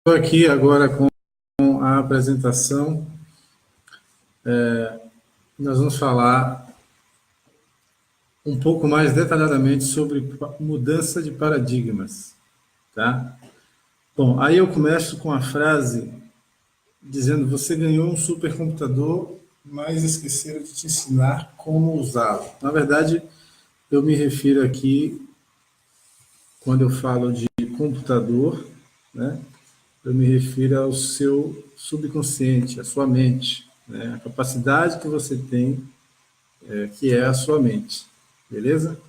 Estou aqui agora com a apresentação. Nós vamos falar um pouco mais detalhadamente sobre mudança de paradigmas, tá? Bom, aí eu começo com a frase dizendo: você ganhou um supercomputador, mas esqueceram de te ensinar como usá-lo. Na verdade, eu me refiro aqui, quando eu falo de computador, né? Eu me refiro ao seu subconsciente, à sua mente, né? A capacidade que você tem, que é a sua mente, beleza?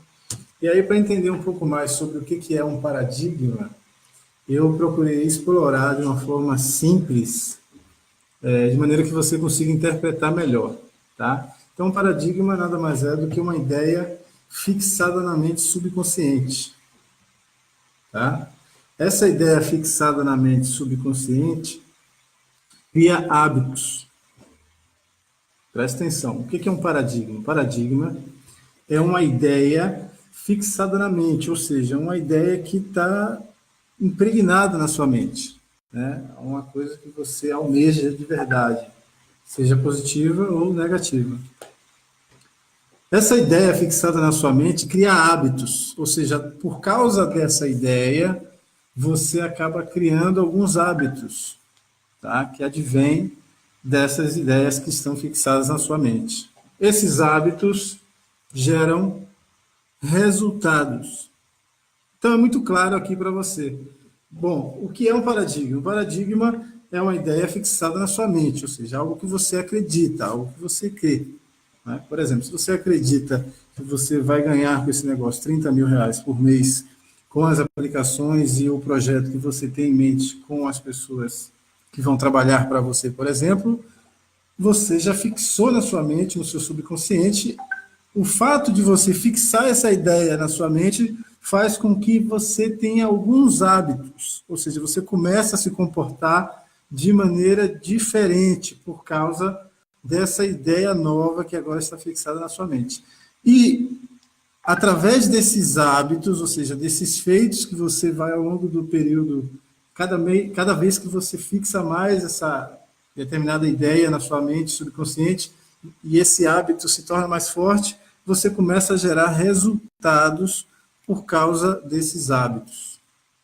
E aí, para entender um pouco mais sobre o que é um paradigma, eu procurei explorar de uma forma simples, de maneira que você consiga interpretar melhor, tá? Então, um paradigma nada mais é do que uma ideia fixada na mente subconsciente, tá? Essa ideia fixada na mente subconsciente cria hábitos. Presta atenção. O que é um paradigma? Um paradigma é uma ideia fixada na mente, ou seja, uma ideia que está impregnada na sua mente, né? Uma coisa que você almeja de verdade, seja positiva ou negativa. Essa ideia fixada na sua mente cria hábitos, ou seja, por causa dessa ideia, você acaba criando alguns hábitos, tá? Que advêm dessas ideias que estão fixadas na sua mente. Esses hábitos geram resultados. Então é muito claro aqui para você. Bom, o que é um paradigma? Um paradigma é uma ideia fixada na sua mente, ou seja, algo que você acredita, algo que você crê, né? Por exemplo, se você acredita que você vai ganhar com esse negócio R$ 30.000 por mês com as aplicações e o projeto que você tem em mente com as pessoas que vão trabalhar para você, por exemplo, você já fixou na sua mente, no seu subconsciente. O fato de você fixar essa ideia na sua mente faz com que você tenha alguns hábitos, ou seja, você começa a se comportar de maneira diferente por causa dessa ideia nova que agora está fixada na sua mente. E através desses hábitos, ou seja, desses feitos que você vai ao longo do período, cada vez que você fixa mais essa determinada ideia na sua mente subconsciente e esse hábito se torna mais forte, você começa a gerar resultados por causa desses hábitos,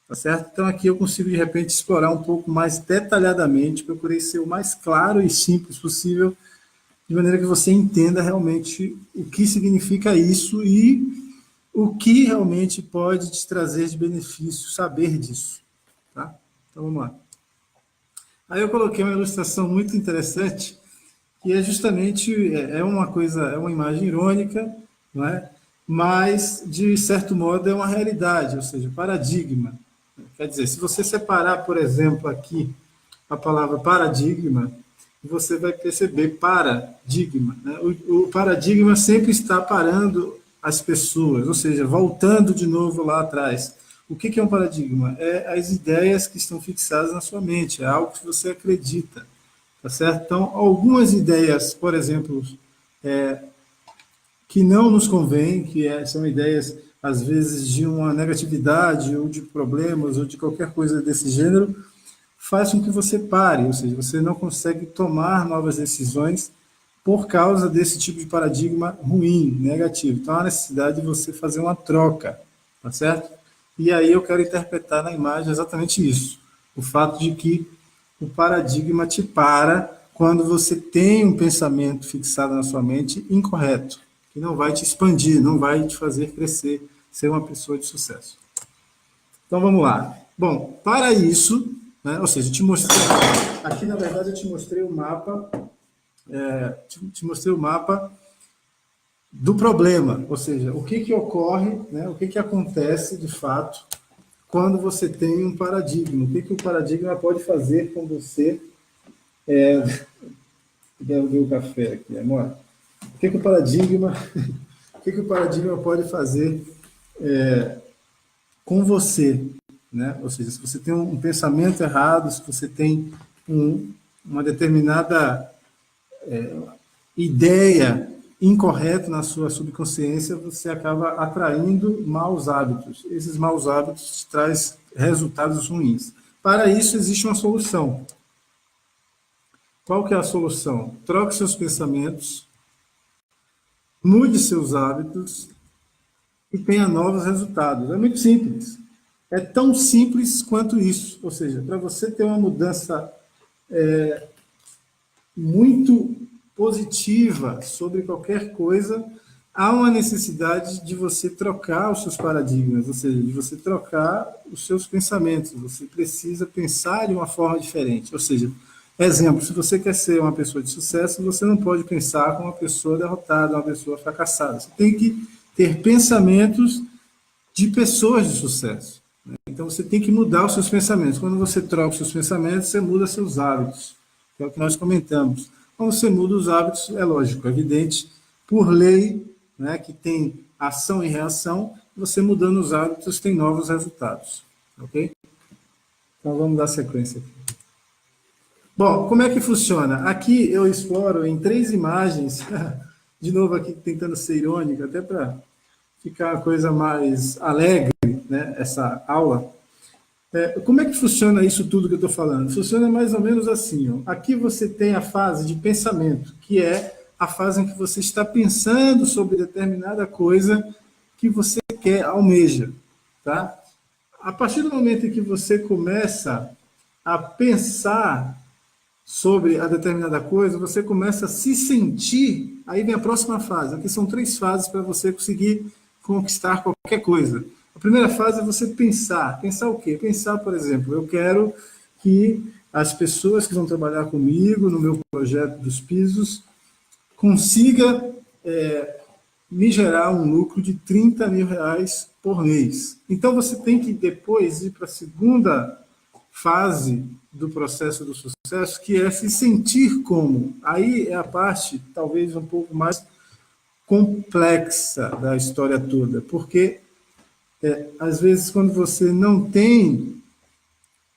tá certo? Então aqui eu consigo de repente explorar um pouco mais detalhadamente, procurei ser o mais claro e simples possível, de maneira que você entenda realmente o que significa isso e o que realmente pode te trazer de benefício saber disso, tá? Então vamos lá. Aí eu coloquei uma ilustração muito interessante, que é justamente uma coisa, é uma imagem irônica, não é? Mas de certo modo é uma realidade, ou seja, paradigma. Quer dizer, se você separar, por exemplo, aqui a palavra paradigma, você vai perceber paradigma, né? O paradigma sempre está parando as pessoas, ou seja, voltando de novo lá atrás. O que é um paradigma? É as ideias que estão fixadas na sua mente, é algo que você acredita, tá certo? Então, algumas ideias, por exemplo, que não nos convêm, são ideias, às vezes, de uma negatividade, ou de problemas, ou de qualquer coisa desse gênero, faz com que você pare, ou seja, você não consegue tomar novas decisões por causa desse tipo de paradigma ruim, negativo. Então, há necessidade de você fazer uma troca, tá certo? E aí eu quero interpretar na imagem exatamente isso, o fato de que o paradigma te para quando você tem um pensamento fixado na sua mente incorreto, que não vai te expandir, não vai te fazer crescer, ser uma pessoa de sucesso. Então vamos lá. Bom, para isso, né, ou seja, eu te mostrei, aqui na verdade eu te mostrei o mapa, te mostrei o mapa do problema, ou seja, o que ocorre, né, o que acontece de fato quando você tem um paradigma, o que o paradigma pode fazer com você. Deu o café aqui, amor. O que o paradigma, o paradigma pode fazer com você, né? Ou seja, se você tem um pensamento errado, se você tem uma determinada ideia incorreta na sua subconsciência, você acaba atraindo maus hábitos. Esses maus hábitos te trazem resultados ruins. Para isso existe uma solução. Qual que é a solução? Troque seus pensamentos, mude seus hábitos e tenha novos resultados. É muito simples. É tão simples quanto isso. Ou seja, para você ter uma mudança muito positiva sobre qualquer coisa, há uma necessidade de você trocar os seus paradigmas, ou seja, de você trocar os seus pensamentos. Você precisa pensar de uma forma diferente. Ou seja, exemplo, se você quer ser uma pessoa de sucesso, você não pode pensar como uma pessoa derrotada, uma pessoa fracassada. Você tem que ter pensamentos de pessoas de sucesso. Então você tem que mudar os seus pensamentos. Quando você troca os seus pensamentos, você muda seus hábitos, que é o que nós comentamos. Quando você muda os hábitos, é lógico, é evidente, por lei, né, que tem ação e reação, você mudando os hábitos tem novos resultados. Ok? Então vamos dar sequência aqui. Bom, como é que funciona? Aqui eu exploro em 3 imagens, de novo aqui tentando ser irônico, até para ficar uma coisa mais alegre, né, essa aula. Como é que funciona isso tudo que eu estou falando? Funciona mais ou menos assim. Ó. Aqui você tem a fase de pensamento, que é a fase em que você está pensando sobre determinada coisa que você quer, almeja. Tá? A partir do momento em que você começa a pensar sobre a determinada coisa, você começa a se sentir, aí vem a próxima fase. Aqui são 3 fases para você conseguir conquistar qualquer coisa. A primeira fase é você pensar. Pensar o quê? Pensar, por exemplo, eu quero que as pessoas que vão trabalhar comigo no meu projeto dos pisos consiga me gerar um lucro de R$30 mil por mês. Então você tem que depois ir para a segunda fase do processo do sucesso, que é se sentir como. Aí é a parte, talvez, um pouco mais complexa da história toda, porque às vezes, quando você não tem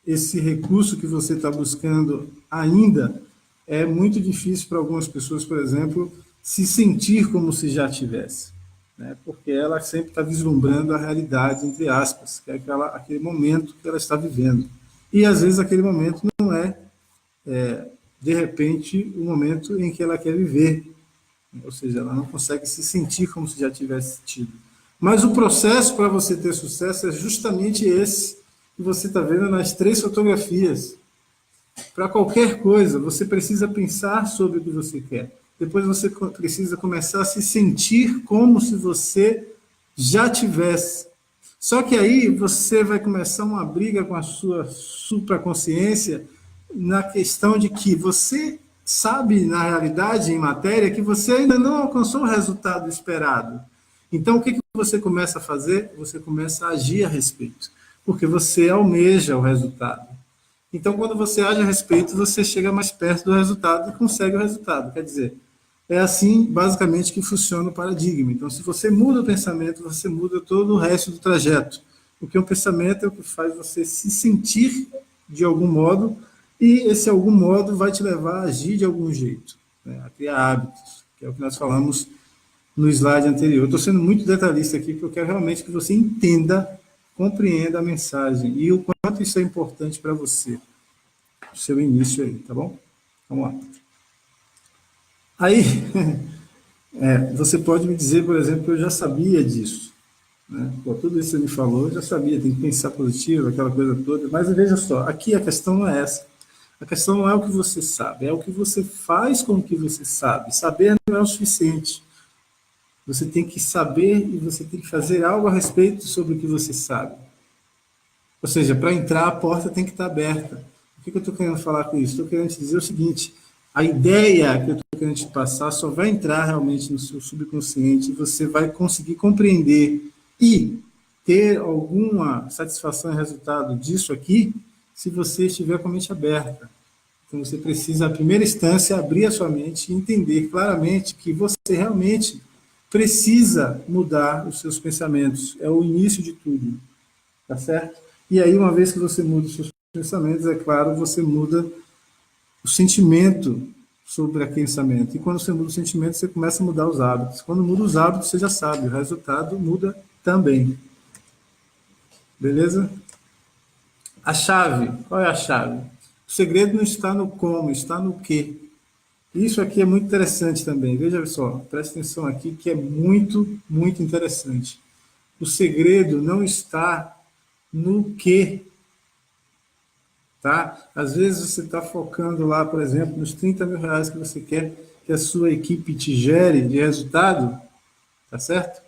esse recurso que você está buscando ainda, é muito difícil para algumas pessoas, por exemplo, se sentir como se já tivesse, né? Porque ela sempre está vislumbrando a realidade, entre aspas, que é aquele momento que ela está vivendo. E, às vezes, aquele momento não é, de repente, o momento em que ela quer viver. Ou seja, ela não consegue se sentir como se já tivesse tido. Mas o processo para você ter sucesso é justamente esse que você está vendo nas 3 fotografias. Para qualquer coisa, você precisa pensar sobre o que você quer. Depois você precisa começar a se sentir como se você já tivesse. Só que aí você vai começar uma briga com a sua supraconsciência na questão de que você sabe, na realidade, em matéria, que você ainda não alcançou o resultado esperado. Então, o que você começa a fazer? Você começa a agir a respeito, porque você almeja o resultado. Então, quando você age a respeito, você chega mais perto do resultado e consegue o resultado. Quer dizer, é assim, basicamente, que funciona o paradigma. Então, se você muda o pensamento, você muda todo o resto do trajeto. Porque o pensamento é o que faz você se sentir de algum modo, e esse algum modo vai te levar a agir de algum jeito, né? A criar hábitos, que é o que nós falamos no slide anterior. Eu estou sendo muito detalhista aqui, porque eu quero realmente que você entenda, compreenda a mensagem e o quanto isso é importante para você, o seu início aí, tá bom? Vamos lá. Aí, você pode me dizer, por exemplo, que eu já sabia disso, né? Pô, tudo isso que você me falou, eu já sabia, tem que pensar positivo, aquela coisa toda, mas veja só, aqui a questão não é essa. A questão não é o que você sabe, é o que você faz com o que você sabe. Saber não é o suficiente. Você tem que saber e você tem que fazer algo a respeito sobre o que você sabe. Ou seja, para entrar, a porta tem que estar aberta. O que eu estou querendo falar com isso? Estou querendo te dizer o seguinte: a ideia que eu estou querendo te passar só vai entrar realmente no seu subconsciente e você vai conseguir compreender e ter alguma satisfação e resultado disso aqui se você estiver com a mente aberta. Então você precisa, na primeira instância, abrir a sua mente e entender claramente que você realmente precisa mudar os seus pensamentos. É o início de tudo, tá certo? E aí, uma vez que você muda os seus pensamentos, é claro, você muda o sentimento sobre aquele pensamento. E quando você muda o sentimento, você começa a mudar os hábitos. Quando muda os hábitos, você já sabe, o resultado muda também. Beleza? A chave, qual é a chave? O segredo não está no como, está no quê. Isso aqui é muito interessante também. Veja só, presta atenção aqui que é muito, muito interessante. O segredo não está no quê, tá? Às vezes você está focando lá, por exemplo, nos 30 mil reais que você quer que a sua equipe te gere de resultado, tá certo?